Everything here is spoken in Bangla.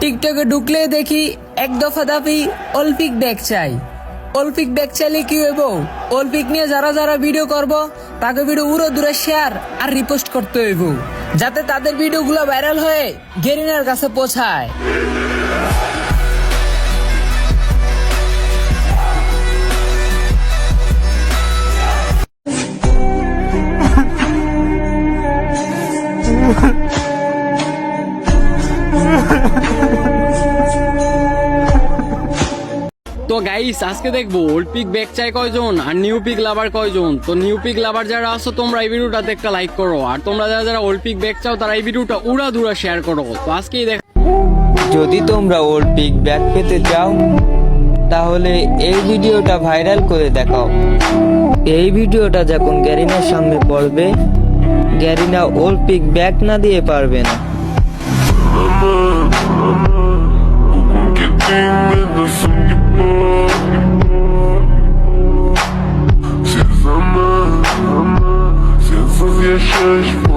টিকটকে ঢুকলে দেখি এক দফা দাবি অল্পিক ব্যাগ চাই। অল্পিক ব্যাগ চাইলে কি হইব? অল্পিক নিয়ে যারা যারা ভিডিও করব তাকে ভিডিও উড়ো দূরে শেয়ার আর রিপোস্ট করতে হইব, যাতে তাদের ভিডিওগুলো ভাইরাল হয়ে গেরিনার কাছে পৌঁছায়। তো গাইস আজকে দেখবো ওল্ড পিক ব্যাগ চাই কয়জন আর নিউ পিক লাভার কয়জন। তো নিউ পিক লাভার যারা আছো তোমরা এই ভিডিওটাতে একটা লাইক করো, আর তোমরা যারা যারা ওল্ড পিক ব্যাগ চাও তারা এই ভিডিওটা উড়া দুরা শেয়ার করো। তো আজকেই দেখ, যদি তোমরা ওল্ড পিক ব্যাগ পেতে চাও তাহলে এই ভিডিওটা ভাইরাল করে দেখাও। এই ভিডিওটা যখন গ্যারিনার সামনে পড়বে, গ্যারিনা ওল্ড পিক ব্যাগ না দিয়ে পারবে না। Все за мной, все за